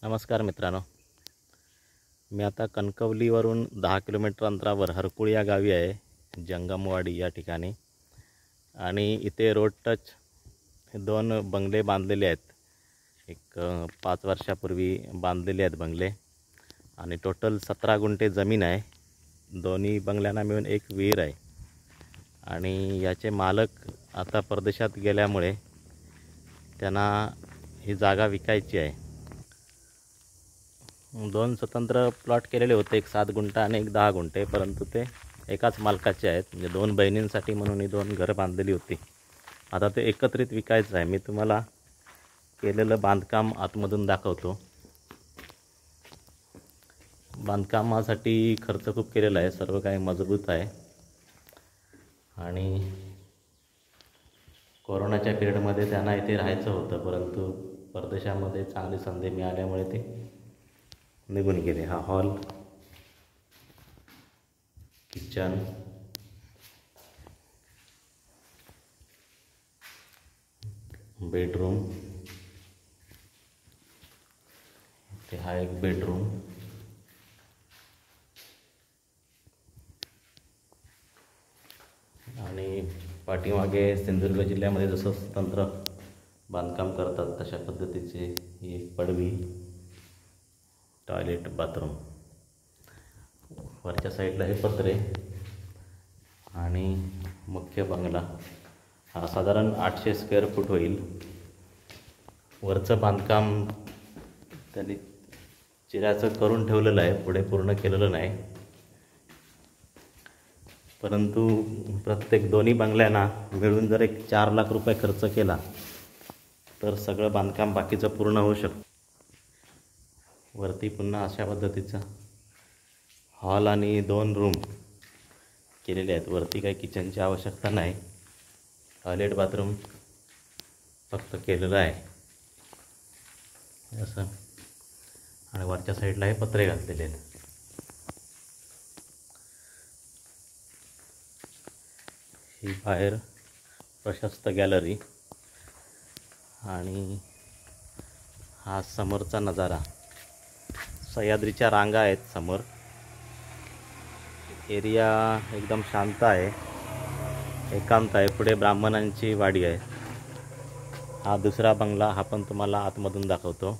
नमस्कार मित्रांनो, मी आता कणकवलीवरून 10 किलोमीटर अंतरावर हरकुळ या गावी आहे, जंगमवाडी या ठिकाणी. आणि इथे रोड टच 2 बंगले बांधलेले आहेत. एक 5 वर्षापूर्वी बांधलेले आहेत बंगले. आणि टोटल 17 गुंठे जमीन आहे. दोन्ही बंगल्यांना मिळून एक विहीर आहे. आणि याचे मालक आता परदेशात गेल्यामुळे त्यांना ही जागा विकायची आहे. 2 स्वतंत्र प्लॉट केलेले होते, एक 7 गुंठा आणि एक 10 गुंठे, परंतु ते एकाच मालकाचे आहेत. म्हणजे 2 बहिणींसाठी म्हणून ही 2 घरं बांधलेली होती. आता ते एकत्रित विकायचं आहे. मी तुम्हाला केलेलं बांधकाम आतमधून दाखवतो. बांधकामासाठी खर्च खूप केलेला आहे, सर्व काही मजबूत आहे. आणि कोरोनाच्या पिरियडमध्ये त्यांना इथे राहायचं होतं, परंतु परदेशामध्ये चांगली संधी मिळाल्यामुळे ते निघून गेले. हा हॉल, किचन, बेडरूम, ते हा एक बेडरूम. आणि पाठीमागे सिंधुदुर्ग जिल्ह्यामध्ये जसं स्वतंत्र बांधकाम करतात तशा पद्धतीचे ही एक पडवी, टॉयलेट, बाथरूम. वरच्या साईडला हे पत्रे. आणि मुख्य बंगला हा साधारण 800 स्क्वेअर फूट होईल. वरचं बांधकाम त्यांनी चिऱ्याचं करून ठेवलेलं आहे, पुढे पूर्ण केलेलं नाही. परंतु प्रत्येक दोन्ही बंगल्यांना मिळून जर एक 4 लाख रुपये खर्च केला तर सगळं बांधकाम बाकीचं पूर्ण होऊ शकतं. वरती पुन्हा अशा पद्धतीचं हॉल आणि 2 रूम केलेले आहेत. वरती काही किचनची आवश्यकता नाही, टॉयलेट बाथरूम फक्त केलेलं आहे असं. आणि वरच्या साईडला हे पत्रे घातलेले आहेत. ही बाहेर प्रशस्त गॅलरी. आणि हा समोरचा नजारा. सह्याद्रीच्या रांगा आहेत समोर. एरिया एकदम शांत आहे, एकांत आहे. पुढे ब्राह्मणांची वाडी आहे. हा दुसरा बंगला, हा पण तुम्हाला आतमधून दाखवतो.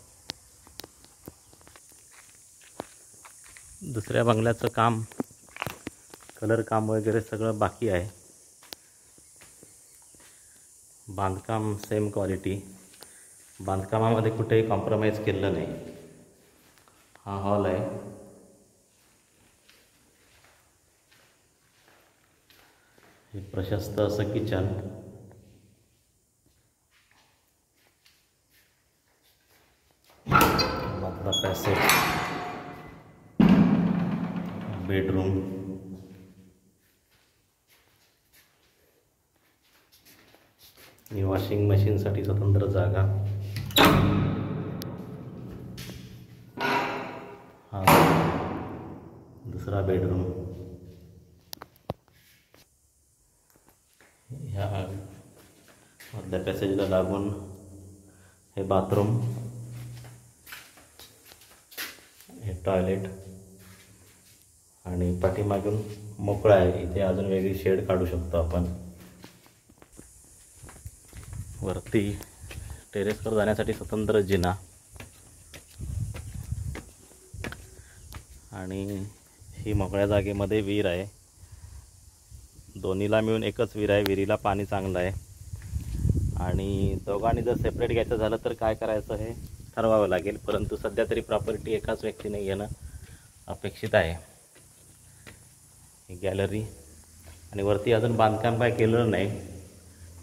दुसऱ्या बंगल्याचं काम, कलर काम वगैरे सगळं बाकी आहे. बांधकाम सेम क्वालिटी, बांधकामामध्ये कुठेही कॉम्प्रोमाइज केलेलं नाही. हा हॉल आहे. हे प्रशस्त असं किचन. मधला पॅसेज, बेडरूम. ही वॉशिंग मशीनसाठी स्वतंत्र जागा. हा दुसरा बेडरूम. ह्या मधल्या पॅसेजला लागून हे बाथरूम, हे टॉयलेट. आणि पाठीमागून मोकळा आहे, इथे अजून वेगळी शेड काढू शकतो आपण. वरती टेरेसवर जाण्यासाठी स्वतंत्र जिना. आणि ही मोकळ्या जागेमध्ये विहीर आहे. दोन्हीला मिळून एकच विहीर आहे. विहिरीला पाणी चांगलं आहे. आणि दोघांनी जर सेपरेट घ्यायचं झालं तर काय करायचं हे ठरवावं लागेल, परंतु सध्या तरी प्रॉपर्टी एकाच व्यक्तीने घेणं अपेक्षित आहे. ही गॅलरी. आणि वरती अजून बांधकाम काय केलेलं नाही,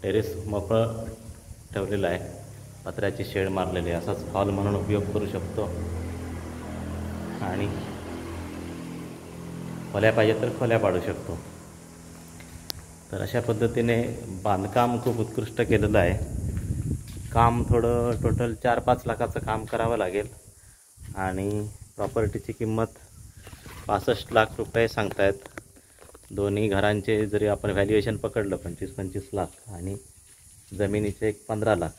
टेरेस मोकळं ठेवलेलं आहे, पत्र्याची शेड मारलेली आहे. असाच हॉल म्हणून उपयोग करू शकतो. आणि खोल्या पाहिजे तर खोल्या पाडू शकतो. तर अशा पद्धतीने बांधकाम खूप उत्कृष्ट केलेलं आहे. काम थोडं टोटल 4-5 लाखाचं काम करावं लागेल. आणि प्रॉपर्टीची किंमत 65 लाख रुपये सांगतायत. दोन्ही घरांचे जरी आपण व्हॅल्युएशन पकडलं 25-25 लाख आणि जमिनीचे एक 15 लाख,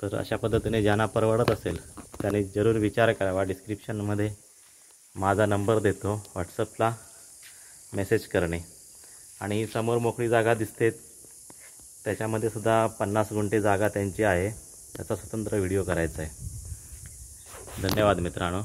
तर अशा पद्धतीने ज्यांना परवडत असेल त्याने जरूर विचार करावा। डिस्क्रिप्शनमध्ये माझा नंबर देतो, व्हॉट्सअपला मेसेज करणे। आणि समोर मोकळी जागा दिसते त्याच्यामध्ये सुद्धा 50 गुंठे जागा त्यांची आहे, त्याचा स्वतंत्र व्हिडिओ करायचा आहे। धन्यवाद मित्रांनो।